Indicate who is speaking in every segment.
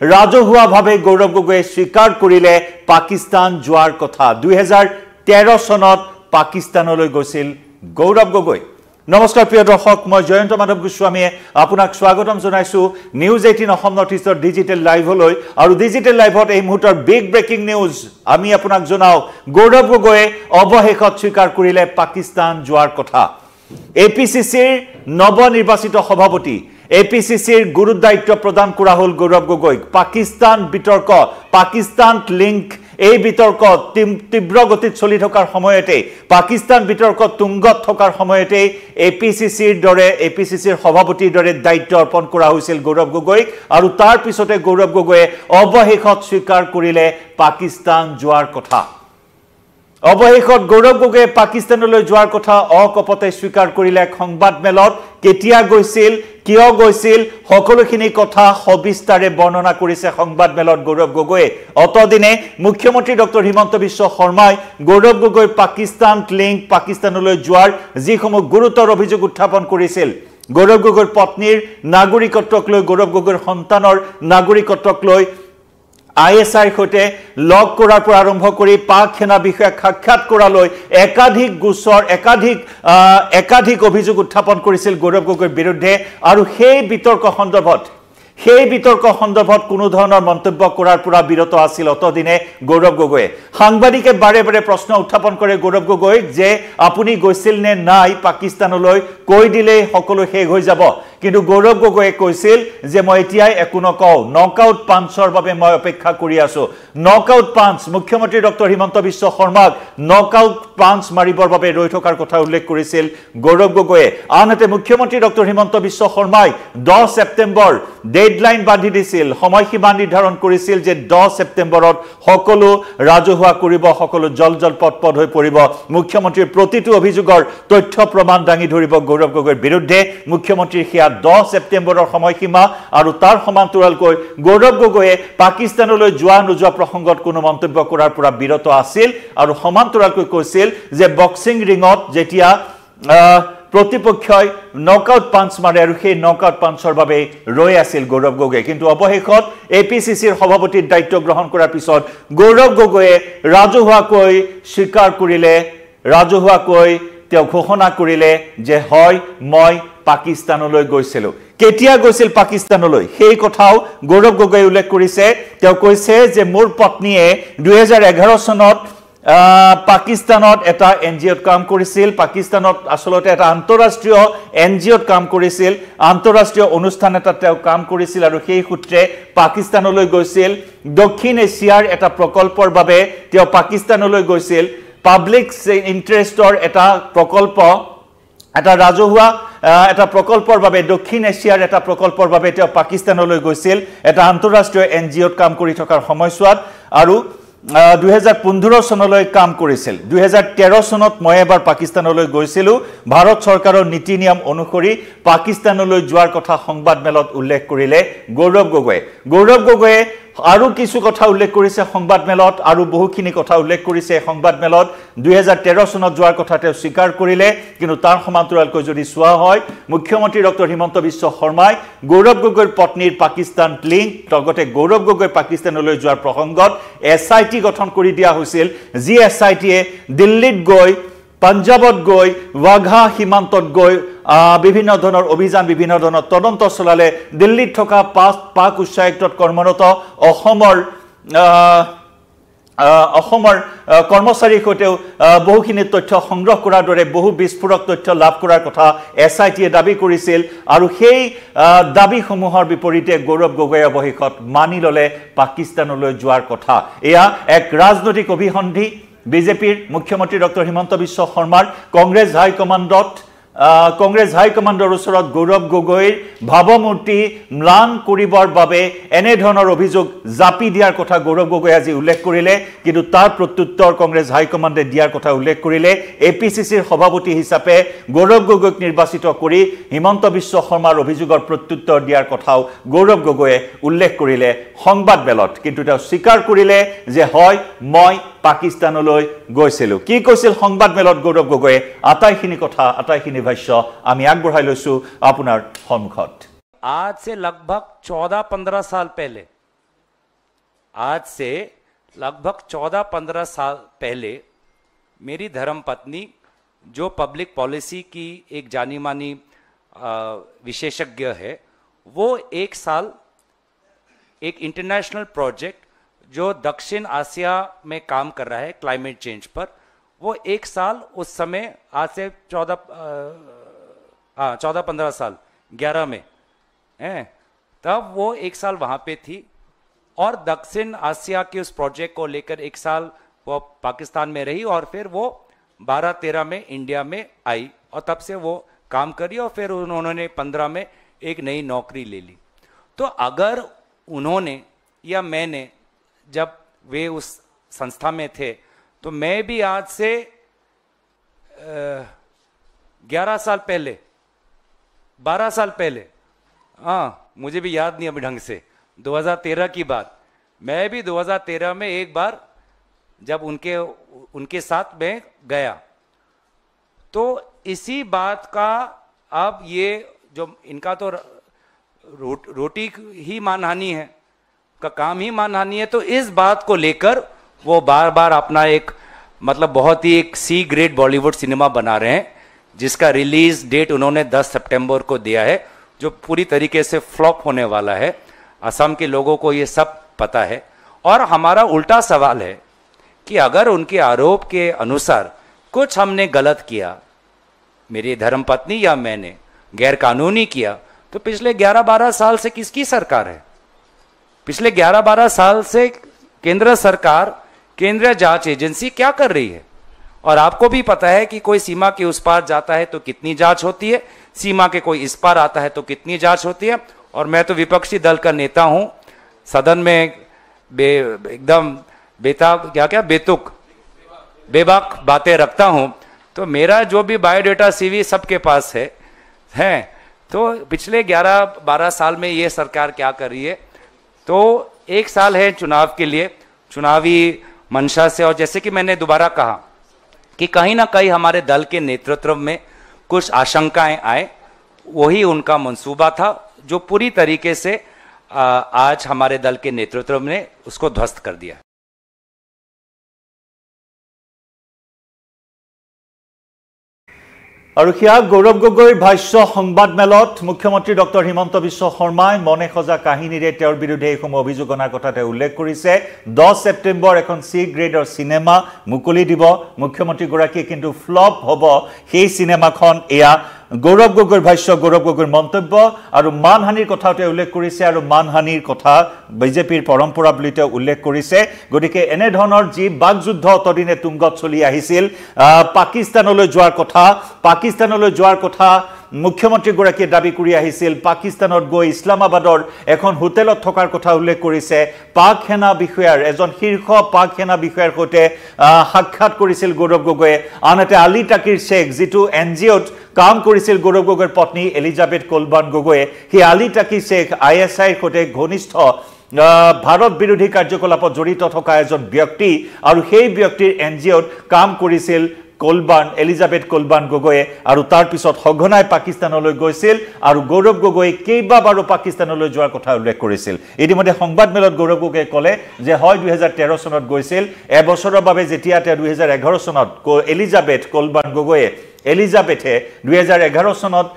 Speaker 1: ৰাজহুৱাভাৱে গৌৰৱ গগৈয়ে স্বীকাৰ কৰিলে পাকিস্তান যোৱাৰ কথা 2013 চনত পাকিস্তানলৈ গৈছিল গৌৰৱ গগৈ নমস্কাৰ প্ৰিয় দৰ্শক মই জয়ন্ত মাধৱ গোস্বামীয়ে আপোনাক স্বাগতম জনাইছো নিউজ 18 অসম নৰ্থ ইষ্টৰ ডিজিটেল লাইভলৈ আৰু ডিজিটেল লাইভত এই মুহূৰ্তৰ বিগ ব্ৰেকিং নিউজ আমি আপোনাক জনাও গৌৰৱ গগৈয়ে অৱশেষত স্বীকাৰ কৰিলে পাকিস্তান যোৱাৰ কথা এপিসিসিৰ নৱনিৰ্বাচিত সভাপতি এপিসিসিৰ গুৰুদায়িত্ব প্ৰদান কৰা হল গৌৰৱ গগৈক পাকিস্তান বিতৰ্ক পাকিস্তান লিংক এই বিতৰ্ক তীব্ৰ গতিত চলি থকাৰ সময়তে পাকিস্তান বিতৰ্ক তুংগত থকাৰ সময়তে এপিসিসিৰ সভাপতিৰ দৰে দায়িত্ব অৰ্পণ কৰা হৈছিল গৌৰৱ গগৈক আৰু তাৰ পিছতে গৌৰৱ গগৈয়ে অৱশেষত স্বীকাৰ কৰিলে পাকিস্তান যোৱাৰ কথা অৱশেষত গৌৰৱ গগৈয়ে পাকিস্তানলৈ যোৱাৰ কথা অকপতে স্বীকাৰ কৰিলে সংবাদ মেলত কেতিয়া গৈছিল কিয় গৈছিল সকলোখিনি কথা সবিস্তাৰে বৰ্ণনা কৰিছে সংবাদ মেলত গৌৰৱ গগৈয়ে অতদিনে মুখ্যমন্ত্ৰী ডক্টৰ হিমন্ত বিশ্ব শৰ্মাই গৌৰৱ গগৈৰ পাকিস্তান লিংক পাকিস্তানলৈ যোৱাৰ যিসমূহ গুৰুতৰ অভিযোগ উত্থাপন কৰিছিল গৌৰৱ গগৈৰ পত্নীৰ নাগৰিকত্বক লৈ গৌৰৱ গগৈৰ সন্তানৰ নাগৰিকত্বক লৈ আইএসআইৰ সৈতে লগ কৰাৰ পৰা আৰম্ভ কৰি পাক সেনা বিষয়াক সাক্ষাৎ কৰালৈ একাধিক গোচৰ একাধিক অভিযোগ উত্থাপন কৰিছিল গৌৰৱ গগৈৰ বিৰুদ্ধে আৰু সেই বিতৰ্ক সন্দৰ্ভত কোনো ধৰণৰ মন্তব্য কৰাৰ পৰা বিৰত আছিল অতদিনে গৌৰৱ গগৈয়ে সাংবাদিকে বাৰে বাৰে প্ৰশ্ন উত্থাপন কৰে গৌৰৱ গগৈক যে আপুনি গৈছিল নে নাই পাকিস্তানলৈ কৈ দিলে সকলো শেষ হৈ যাব কিন্তু গৌৰৱ গগৈয়ে কৈছিল যে মই এতিয়াই একো নকওঁ নকআউট পাঞ্চৰ বাবে মই অপেক্ষা কৰি আছো নকআউট পাঞ্চ মুখ্যমন্ত্ৰী ডক্টৰ হিমন্ত বিশ্ব শৰ্মাক নকআউট পাঞ্চ মাৰিবৰ বাবে ৰৈ থকাৰ কথা উল্লেখ কৰিছিল গৌৰৱ গগৈয়ে আনহাতে মুখ্যমন্ত্ৰী ডক্টৰ হিমন্ত বিশ্ব শৰ্মাই 10 ছেপ্টেম্বৰ ডেডলাইন বান্ধি দিছিল সময়সীমা নিৰ্ধাৰণ কৰিছিল যে 10 ছেপ্টেম্বৰত সকলো ৰাজহুৱা কৰিব সকলো জলপট হৈ পৰিব মুখ্যমন্ত্ৰীৰ প্ৰতিটো অভিযোগৰ তথ্য প্ৰমাণ দাঙি ধৰিব গৌৰৱ গগৈৰ বিৰুদ্ধে মুখ্যমন্ত্ৰীৰ 10 ছেপ্টেম্বৰৰ সময়সীমা আৰু তাৰ সমান্তৰালকৈ গৌৰৱ গগৈয়ে পাকিস্তানলৈ যোৱা নোযোৱা প্ৰসংগত কোনো মন্তব্য কৰাৰ পৰা বিৰত আছিল আৰু সমান্তৰালকৈ কৈছিল যে বক্সিং ৰিঙত যেতিয়া প্ৰতিপক্ষই নকআউট পাঞ্চ মাৰে আৰু সেই নকআউট পাঞ্চৰ বাবে ৰৈ আছিল গৌৰৱ গগৈ কিন্তু অৱশেষত এপিসিসিৰ সভাপতিৰ দায়িত্ব গ্ৰহণ কৰাৰ পিছত গৌৰৱ গগৈয়ে ৰাজহুৱাকৈ স্বীকাৰ কৰিলে ৰাজহুৱাকৈ তেওঁ ঘোষণা কৰিলে যে হয় মই পাকিস্তানলৈ গৈছিল কেতিয়া গৈছিল পাকিস্তানলৈ সেই কথাও গৌৰৱ গগৈ উল্লেখ কৰিছে তেওঁ কৈছে যে মোৰ পত্নীয়ে 2011 চনত পাকিস্তানত এটা এনজিঅ'ত কাম কৰিছিল পাকিস্তানত আসলতে এটা আন্তঃৰাষ্ট্ৰীয় এনজিঅ'ত কাম কৰিছিল আন্তঃৰাষ্ট্ৰীয় অনুষ্ঠান এটা তেওঁ কাম কৰিছিল আৰু সেই সূত্ৰে পাকিস্তানলৈ গৈছিল দক্ষিণ এছিয়াৰ এটা প্ৰকল্পৰ বাবে তেওঁ পাকিস্তানলৈ গৈছিল পাব্লিক ইন্টাৰেষ্টৰ এটা প্ৰকল্প এটা ৰাজহুৱা এটা প্ৰকল্পৰ বাবে দক্ষিণ এছিয়াৰ এটা প্ৰকল্পৰ বাবে তেওঁ পাকিস্তানলৈ গৈছিল এটা আন্তঃৰাষ্ট্ৰীয় এনজিঅ'ত কাম কৰি থকাৰ সময়ছোৱাত আৰু 2015 চনলৈ কাম কৰিছিল 2013 চনত মই এবাৰ পাকিস্তানলৈ গৈছিল ভাৰত চৰকাৰৰ নীতি নিয়ম অনুসৰি পাকিস্তানলৈ যোৱাৰ কথা সংবাদ মেলত উল্লেখ কৰিলে গৌৰৱ গগৈয়ে আৰু কিছু কথা উল্লেখ কৰিছে সংবাদ মেলত আৰু বহুখিনি কথা উল্লেখ কৰিছে সংবাদ মেলত 2013 চনত যোৱাৰ কথা তেওঁ স্বীকাৰ কৰিলে কিন্তু তাৰ সমান্তৰালকৈ যদি চোৱা হয় মুখ্যমন্ত্ৰী ডক্টৰ হিমন্ত বিশ্ব শৰ্মাই গৌৰৱ গগৈৰ পত্নীৰ পাকিস্তান লিংক লগতে গৌৰৱ গগৈ পাকিস্তানলৈ যোৱাৰ প্ৰসংগত এসআইটি গঠন কৰি দিয়া হৈছিল যি এসআইটিয়ে দিল্লীত গৈ পাঞ্জাবত গৈ ৱাঘা সীমান্তত গৈ বিভিন্ন ধৰণৰ অভিযান বিভিন্ন ধৰণৰ তদন্ত চলালে দিল্লীত থকা পাক উচ্চায়ুক্তত কৰ্মৰত অসমৰ কৰ্মচাৰীৰ সৈতেও বহুখিনি তথ্য সংগ্ৰহ কৰাৰ দৰে বহু বিস্ফোৰক তথ্য লাভ কৰাৰ কথা এসআইটিয়ে দাবী কৰিছিল আৰু সেই দাবীসমূহৰ বিপৰীতে গৌৰৱ গগৈয়ে অৱশেষত মানি ললে পাকিস্তানলৈ যোৱাৰ কথা এয়া এক ৰাজনৈতিক অভিসন্ধি বিজেপিৰ মুখ্যমন্ত্ৰী ডক্টৰ হিমন্ত বিশ্ব শৰ্মাৰ কংগ্ৰেছ হাই কমাণ্ডৰ ওচৰত গৌৰৱ গগৈৰ ভাৱমূৰ্তি ম্লান কৰিবৰ বাবে এনে ধৰণৰ অভিযোগ জাপি দিয়াৰ কথা গৌৰৱ গগৈ আজি উল্লেখ কৰিলে কিন্তু তাৰ প্ৰত্যুত্তৰ কংগ্ৰেছ হাই কমাণ্ডে দিয়াৰ কথা উল্লেখ কৰিলে এপিসিসিৰ সভাপতি হিচাপে গৌৰৱ গগৈক নিৰ্বাচিত কৰি হিমন্ত বিশ্ব শৰ্মাৰ অভিযোগৰ প্ৰত্যুত্তৰ দিয়াৰ কথাও গৌৰৱ গগৈয়ে উল্লেখ কৰিলে সংবাদ মেলত কিন্তু তেওঁ স্বীকাৰ কৰিলে যে হয় মই পাকিস্তানলৈ গৈছিল কি কৈছিল সংবাদ মেলত গৌৰৱ গগৈয়ে আটাইখিনি কথা আটাইখিনি ভাষ্য আমি আগবঢ়াই লৈছো আপোনাৰ সন্মুখত
Speaker 2: आज से लगभग 14-15 साल पहले आज से लगभग 14-15 साल पहले मेरी धर्मपत्नी, जो पब्लिक पॉलिसी की एक जानी मानी विशेषज्ञ है, वो एक साल एक इंटरनेशनल प्रोजेक्ट जो दक्षिण आसिया में काम कर रहा है क्लाइमेट चेंज पर, वो एक साल उस समय आज से 14-15 साल 11 में हैं, तब वो एक साल वहाँ पे थी और दक्षिण आसिया के उस प्रोजेक्ट को लेकर एक साल वो पाकिस्तान में रही और फिर वो 12-13 में इंडिया में आई और तब से वो काम करी और फिर उन्होंने 15 में एक नई नौकरी ले ली। तो अगर उन्होंने या मैंने, जब वे उस संस्था में थे, तो मैं भी आज से 11 साल पहले, 12 साल पहले, हाँ मुझे भी याद नहीं अभी ढंग से, 2013 की बात, मैं भी 2013 में एक बार जब उनके साथ में गया, तो इसी बात का, अब ये जो इनका तो रोटी ही मानहानि है, का काम ही मानहानि है, तो इस बात को लेकर वो बार बार अपना एक मतलब बहुत ही एक सी ग्रेड बॉलीवुड सिनेमा बना रहे हैं, जिसका रिलीज डेट उन्होंने 10 सितंबर को दिया है, जो पूरी तरीके से फ्लॉप होने वाला है। असम के लोगों को ये सब पता है। और हमारा उल्टा सवाल है कि अगर उनके आरोप के अनुसार कुछ हमने गलत किया, मेरी धर्मपत्नी या मैंने गैर कानूनी किया, तो पिछले 11-12 साल से किसकी सरकार है? पिछले 11-12 साल से केंद्र सरकार, केंद्रीय जांच एजेंसी क्या कर रही है? और आपको भी पता है कि कोई सीमा के उस पार जाता है तो कितनी जांच होती है, सीमा के कोई इस पार आता है तो कितनी जांच होती है। और मैं तो विपक्षी दल का नेता हूं, सदन में एकदम बेबाक बातें रखता हूं, तो मेरा जो भी बायोडेटा सीवी सबके पास है। तो पिछले 11-12 साल में ये सरकार क्या कर रही है? तो एक साल है चुनाव के लिए, चुनावी मंशा से, और जैसे कि मैंने दोबारा कहा कि कहीं ना कहीं हमारे दल के नेतृत्व में कुछ आशंकाएं आए, वही उनका मंसूबा था जो पूरी तरीके से आज हमारे दल के नेतृत्व ने उसको ध्वस्त कर दिया।
Speaker 1: और क्या गौरव गगৈৰ भाष्য সংবাদমেলত मुख्यमंत्री डॉक्टर हिमंत विश्व शर्माই मने सजा काहिनीरे তেওঁৰ বিৰুদ্ধে এই সময় অভিযোগ অনাৰ কথাতে উল্লেখ কৰিছে। 10 সেপ্টেম্বৰ এখন সি গ্ৰেডৰ সিনেমা মুকলি দিব মুখ্যমন্ত্ৰী গৰাকী, কিন্তু ফ্লপ হ'ব সেই সিনেমাখন। এয়া গৌৰৱ গগৈৰ ভাষ্য, গৌৰৱ গগৈৰ মন্তব্য আৰু মানহানিৰ কথাতে উল্লেখ কৰিছে, আৰু মানহানিৰ কথা বিজেপিৰ পৰম্পৰা বুলি তেওঁ উল্লেখ কৰিছে। গতিকে এনে ধৰণৰ যি বাকযুদ্ধ অতদিনে তুংগত চলি আহিছিল, পাকিস্তানলৈ যোৱাৰ কথা মুখ্যমন্ত্ৰী গৰাকীয়ে দাবী কৰি আহিছিল, পাকিস্তানত গৈ ইছলামাবাদৰ এখন হোটেলত থকাৰ কথা উল্লেখ কৰিছে। পাক সেনা বিষয়াৰ, এজন শীৰ্ষ পাক সেনা বিষয়াৰ সৈতে সাক্ষাৎ কৰিছিল গৌৰৱ গগৈয়ে। আনহাতে আলী তাকিৰ শেখ, যিটো এনজিঅ'ত কাম কৰিছিল গৌৰৱ গগৈৰ পত্নী এলিজাবেথ কলবান গগৈয়ে, সেই আলী তাকি শেখ ISIৰ সৈতে ঘনিষ্ঠ ভাৰত বিৰোধী কাৰ্যকলাপত জড়িত থকা এজন ব্যক্তি, আৰু সেই ব্যক্তিৰ এনজিঅ'ত কাম কৰিছিল এলিজাবেথ কলবান গগৈয়ে, আৰু তাৰ পিছত সঘনাই পাকিস্তানলৈ গৈছিল, আৰু গৌৰৱ গগৈ কেইবাবাৰো পাকিস্তানলৈ যোৱাৰ কথা উল্লেখ কৰিছিল। ইতিমধ্যে সংবাদমেলত গৌৰৱ গগৈয়ে ক'লে যে হয় 2013 চনত গৈছিল, এবছৰৰ বাবে যেতিয়া 2011 চনত এলিজাবেথ কলবান গগৈয়ে এলিজাবেথে 2011 চনত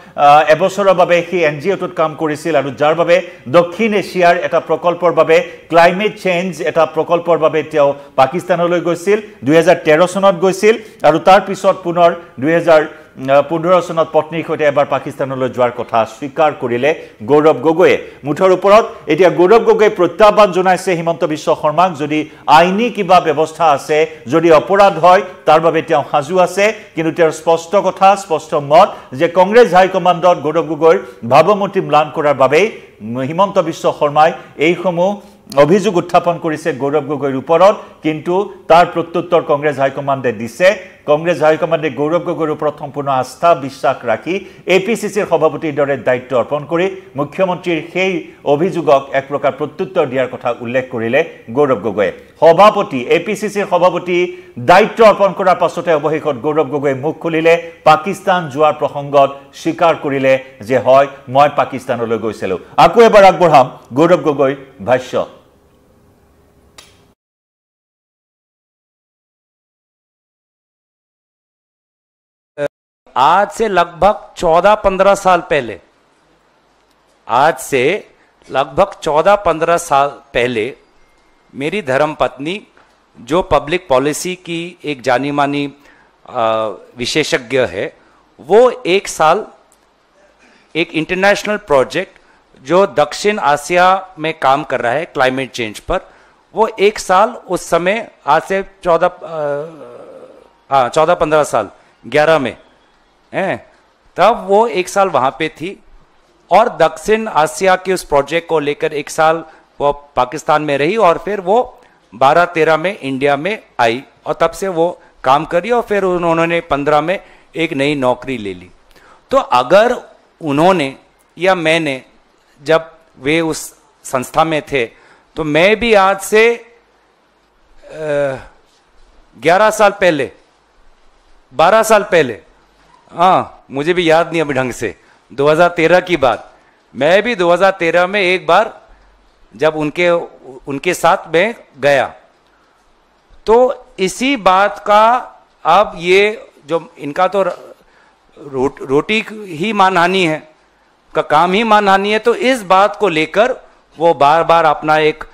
Speaker 1: এবছৰৰ বাবে সেই এনজিঅ'টোত কাম কৰিছিল, আৰু যাৰ বাবে দক্ষিণ এছিয়াৰ এটা প্ৰকল্পৰ বাবে, ক্লাইমেট চেঞ্জ এটা প্ৰকল্পৰ বাবে তেওঁ পাকিস্তানলৈ গৈছিল। 2013 চনত গৈছিল, আৰু তাৰ পিছত পুনৰ 2015 চনত পত্নীৰ সৈতে এবাৰ পাকিস্তানলৈ যোৱাৰ কথা স্বীকাৰ কৰিলে গৌৰৱ গগৈয়ে। মুঠৰ ওপৰত এতিয়া গৌৰৱ গগৈয়ে প্ৰত্যাহ্বান জনাইছে হিমন্ত বিশ্ব শৰ্মাক, যদি আইনী কিবা ব্যৱস্থা আছে, যদি অপৰাধ হয়, তাৰ বাবে তেওঁ সাজু আছে। কিন্তু তেওঁৰ স্পষ্ট কথা, স্পষ্ট মত যে কংগ্ৰেছ হাইকমাণ্ডত গৌৰৱ গগৈৰ ভাৱমূৰ্তি ম্লান কৰাৰ বাবেই হিমন্ত বিশ্ব শৰ্মাই এইসমূহ অভিযোগ উত্থাপন কৰিছে গৌৰৱ গগৈৰ ওপৰত, কিন্তু তাৰ প্ৰত্যুত্তৰ কংগ্ৰেছ হাইকমাণ্ডে দিছে। কংগ্ৰেছ হাইকমাণ্ডে গৌৰৱ গগৈৰ ওপৰত সম্পূৰ্ণ আস্থা বিশ্বাস ৰাখি APCCৰ সভাপতিৰ দৰে দায়িত্ব অৰ্পণ কৰি মুখ্যমন্ত্ৰীৰ সেই অভিযোগক এক প্ৰকাৰ প্ৰত্যুত্তৰ দিয়াৰ কথা উল্লেখ কৰিলে গৌৰৱ গগৈয়ে। APCCৰ সভাপতি দায়িত্ব অৰ্পণ কৰাৰ পাছতে অৱশেষত গৌৰৱ গগৈয়ে মুখ খুলিলে, পাকিস্তান যোৱাৰ প্ৰসংগত স্বীকাৰ কৰিলে যে হয় মই পাকিস্তানলৈ গৈছিলোঁ। আকৌ এবাৰ আগবঢ়াম গৌৰৱ গগৈৰ ভাষ্য।
Speaker 2: आज से लगभग 14-15 साल पहले, आज से लगभग 14-15 साल पहले मेरी धर्मपत्नी, जो पब्लिक पॉलिसी की एक जानी मानी विशेषज्ञ है, वो एक साल एक इंटरनेशनल प्रोजेक्ट जो दक्षिण आसिया में काम कर रहा है क्लाइमेट चेंज पर, वो एक साल उस समय, आज से 14-15 साल 11 में हैं, तब वो एक साल वहाँ पे थी और दक्षिण आसिया के उस प्रोजेक्ट को लेकर एक साल वो पाकिस्तान में रही और फिर वो 12-13 में इंडिया में आई और तब से वो काम करी और फिर उन्होंने 15 में एक नई नौकरी ले ली। तो अगर उन्होंने या मैंने, जब वे उस संस्था में थे, तो मैं भी आज से 11 साल पहले, 12 साल पहले, हाँ मुझे भी याद नहीं अभी ढंग से, 2013 की बात, मैं भी 2013 में एक बार जब उनके साथ में गया, तो इसी बात का, अब ये जो इनका तो रोटी ही मानहानि है, का काम ही मानहानि है, तो इस बात को लेकर वो बार बार अपना एक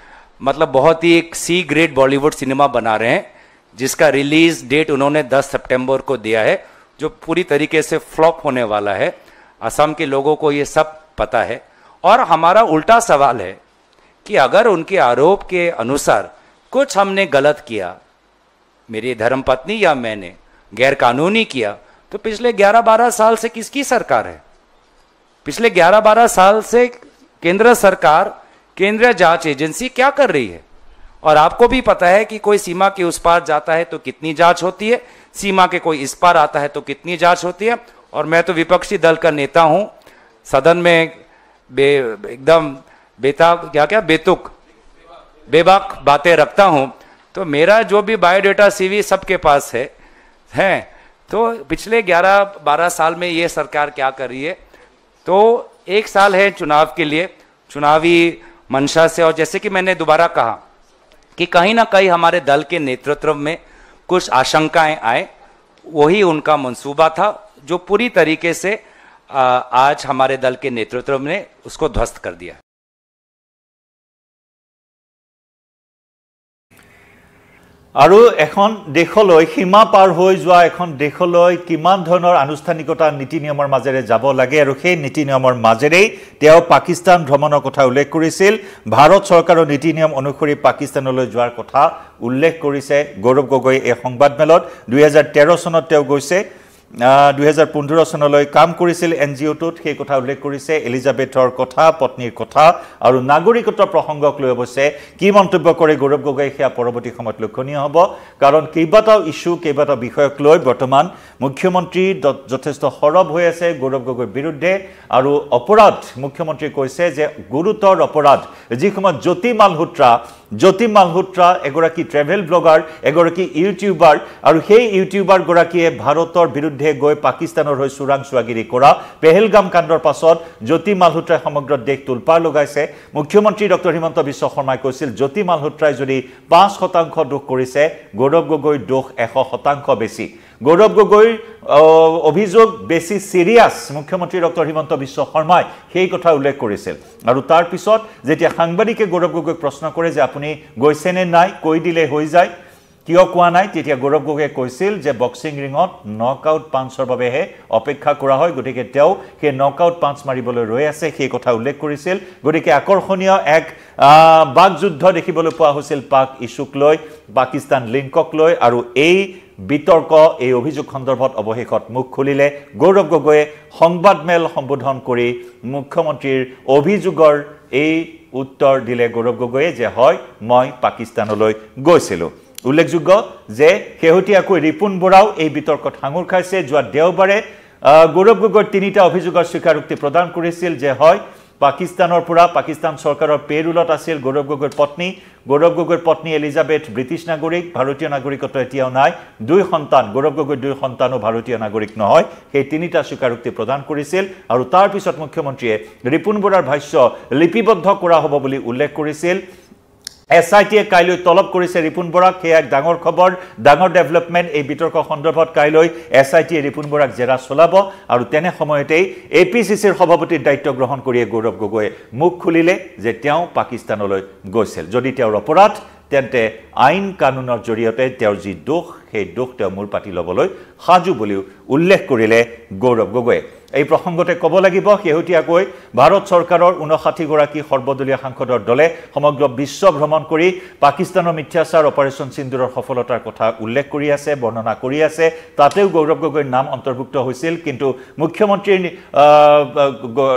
Speaker 2: मतलब बहुत ही एक सी ग्रेड बॉलीवुड सिनेमा बना रहे हैं, जिसका रिलीज डेट उन्होंने 10 सितंबर को दिया है, जो पूरी तरीके से फ्लॉप होने वाला है। असम के लोगों को ये सब पता है। और हमारा उल्टा सवाल है कि अगर उनके आरोप के अनुसार कुछ हमने गलत किया, मेरी धर्मपत्नी या मैंने गैर कानूनी किया, तो पिछले 11-12 साल से किसकी सरकार है? पिछले 11-12 साल से केंद्र सरकार, केंद्रीय जांच एजेंसी क्या कर रही है? और आपको भी पता है कि कोई सीमा के उस पार जाता है तो कितनी जांच होती है, सीमा के कोई इस पार आता है तो कितनी जांच होती है। और मैं तो विपक्षी दल का नेता हूं, सदन में एकदम बेबाक बातें रखता हूं, तो मेरा जो भी बायोडेटा सीवी सबके पास है। तो पिछले 11-12 साल में ये सरकार क्या कर रही है? तो एक साल है चुनाव के लिए, चुनावी मंशा से, और जैसे कि मैंने दोबारा कहा कि कहीं ना कहीं हमारे दल के नेतृत्व में कुछ आशंकाएं आए, वही उनका मंसूबा था, जो पूरी तरीके से आज हमारे दल के नेतृत्व ने उसको ध्वस्त कर दिया।
Speaker 1: আৰু এখন দেশলৈ সীমা পাৰ হৈ যোৱা এখন দেশলৈ কিমান ধৰণৰ আনুষ্ঠানিকতা নীতি নিয়মৰ মাজেৰে যাব লাগে, আৰু সেই নীতি নিয়মৰ মাজেৰেই তেওঁ পাকিস্তান ভ্ৰমণৰ কথা উল্লেখ কৰিছিল। ভাৰত চৰকাৰৰ নীতি নিয়ম অনুসৰি পাকিস্তানলৈ যোৱাৰ কথা উল্লেখ কৰিছে গৌৰৱ গগৈ এই সংবাদমেলত। 2013 চনত তেওঁ গৈছে, 2015 চনলৈ কাম কৰিছিল এনজিঅ'টোত, সেই কথা উল্লেখ কৰিছে। এলিজাবেথৰ কথা, পত্নীৰ কথা আৰু নাগৰিকত্ব প্ৰসংগক লৈ অৱশ্যে কি মন্তব্য কৰে গৌৰৱ গগৈ, সেয়া পৰৱৰ্তী সময়ত লক্ষণীয় হ'ব। কাৰণ কেইবাটাও ইস্যু, কেইবাটাও বিষয়ক লৈ বৰ্তমান মুখ্যমন্ত্ৰী যথেষ্ট সৰব হৈ আছে গৌৰৱ গগৈৰ বিৰুদ্ধে। আৰু অপৰাধ, মুখ্যমন্ত্ৰীয়ে কৈছে যে গুৰুতৰ অপৰাধ, যি সময়ত জ্যোতি মালহোত্ৰা এগৰাকী ট্ৰেভেল ব্লগাৰ, এগৰাকী ইউটিউবাৰ, আৰু সেই ইউটিউবাৰগৰাকীয়ে ভাৰতৰ বিৰুদ্ধে গৈ পাকিস্তানৰ হৈ চোৰাং চোৱাগিৰি কৰা পেহেলগাম কাণ্ডৰ পাছত জ্যোতি মালহোত্ৰাই সমগ্ৰ দেশ তোলপাৰ লগাইছে। মুখ্যমন্ত্ৰী ডক্টৰ হিমন্ত বিশ্ব শৰ্মাই কৈছিল জ্যোতি মালহোত্ৰাই যদি 5% দোষ কৰিছে, গৌৰৱ গগৈৰ দোষ 100% বেছি। গৌৰৱ গগৈৰ অভিযোগ বেছি সিৰিয়াছ, মুখ্যমন্ত্ৰী ডক্টৰ হিমন্ত বিশ্ব শৰ্মাই সেই কথা উল্লেখ কৰিছিল। আৰু তাৰ পিছত যেতিয়া সাংবাদিকে গৌৰৱ গগৈক প্ৰশ্ন কৰে যে আপুনি গৈছেনে নাই, কৈ দিলে হৈ যায়, কিয় কোৱা নাই, তেতিয়া গৌৰৱ গগৈয়ে কৈছিল যে বক্সিং ৰিঙত নকআউট পাঞ্চৰ বাবেহে অপেক্ষা কৰা হয়, গতিকে তেওঁ সেই নকআউট পাঞ্চ মাৰিবলৈ ৰৈ আছে, সেই কথা উল্লেখ কৰিছিল। গতিকে আকৰ্ষণীয় এক বাকযুদ্ধ দেখিবলৈ পোৱা হৈছিল পাক ইছ্যুক লৈ, পাকিস্তান লিংকক লৈ। আৰু এই বিতৰ্ক, এই অভিযোগ সন্দৰ্ভত অৱশেষত মুখ খুলিলে গৌৰৱ গগৈয়ে। সংবাদমেল সম্বোধন কৰি মুখ্যমন্ত্ৰীৰ অভিযোগৰ এই উত্তৰ দিলে গৌৰৱ গগৈয়ে যে হয়, মই পাকিস্তানলৈ গৈছিলোঁ। উল্লেখযোগ্য যে শেহতীয়াকৈ ৰিপুণ বৰাও এই বিতৰ্কত সাঙুৰ খাইছে। যোৱা দেওবাৰে গৌৰৱ গগৈৰ 3টা অভিযোগৰ স্বীকাৰোক্তি প্ৰদান কৰিছিল যে হয়, পাকিস্তানৰ পৰা, পাকিস্তান চৰকাৰৰ পেৰুলত আছিল গৌৰৱ গগৈৰ পত্নী। গৌৰৱ গগৈৰ পত্নী এলিজাবেথ ব্ৰিটিছ নাগৰিক, ভাৰতীয় নাগৰিকত্ব এতিয়াও নাই। 2 সন্তান, গৌৰৱ গগৈৰ 2 সন্তানো ভাৰতীয় নাগৰিক নহয়। সেই 3টা স্বীকাৰোক্তি প্ৰদান কৰিছিল। আৰু তাৰ পিছত মুখ্যমন্ত্ৰীয়ে ৰিপুণ বৰাৰ ভাষ্য লিপিবদ্ধ কৰা হ'ব বুলি উল্লেখ কৰিছিল। SITয়ে কাইলৈ তলব কৰিছে ৰিপুণ বৰাক সেয়া এক ডাঙৰ খবৰ ডাঙৰ ডেভেলপমেণ্ট এই বিতৰ্ক সন্দৰ্ভত কাইলৈ SITয়ে ৰিপুণ বৰাক জেৰা চলাব আৰু তেনে সময়তেই APCCৰ সভাপতিৰ দায়িত্ব গ্ৰহণ কৰি গৌৰৱ গগৈয়ে মুখ খুলিলে যে তেওঁ পাকিস্তানলৈ গৈছিল যদি তেওঁৰ অপৰাধ তেন্তে আইন কানুনৰ জৰিয়তে তেওঁৰ যি দোষ সেই দোষ তেওঁ মূৰ পাতি ল'বলৈ সাজু বুলিও উল্লেখ কৰিলে গৌৰৱ গগৈয়ে এই প্ৰসংগতে ক'ব লাগিব শেহতীয়াকৈ ভাৰত চৰকাৰৰ 59 গৰাকী সৰ্বদলীয় সাংসদৰ দলে সমগ্ৰ বিশ্ব ভ্ৰমণ কৰি পাকিস্তানৰ মিথ্যাচাৰ অপাৰেচন সিন্দুৰৰ সফলতাৰ কথা উল্লেখ কৰি আছে বৰ্ণনা কৰি আছে তাতেও গৌৰৱ গগৈৰ নাম অন্তৰ্ভুক্ত হৈছিল কিন্তু মুখ্যমন্ত্ৰী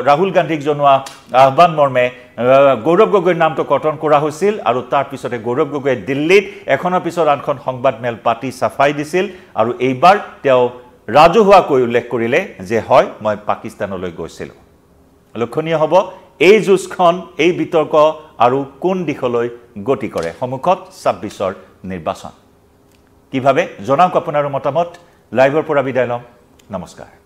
Speaker 1: ৰাহুল গান্ধীক জনোৱা আহ্বান মৰ্মে গৌৰৱ গগৈৰ নামটো কৰ্তন কৰা হৈছিল আৰু তাৰ পিছতে গৌৰৱ গগৈয়ে দিল্লীত এখনৰ পিছত আনখন সংবাদ মেল পাতি সাফাই দিছিল আৰু এইবাৰ তেওঁ ৰাজহুৱাকৈ উল্লেখ কৰিলে যে হয় মই পাকিস্তানলৈ গৈছিল লক্ষণীয় হ'ব এই যুঁজখন এই বিতৰ্ক আৰু কোন দিশলৈ গতি কৰে সন্মুখত 26ৰ নিৰ্বাচন কিভাৱে জনাওক আপোনাৰ মতামত লাইভৰ পৰা বিদায় লম নমস্কাৰ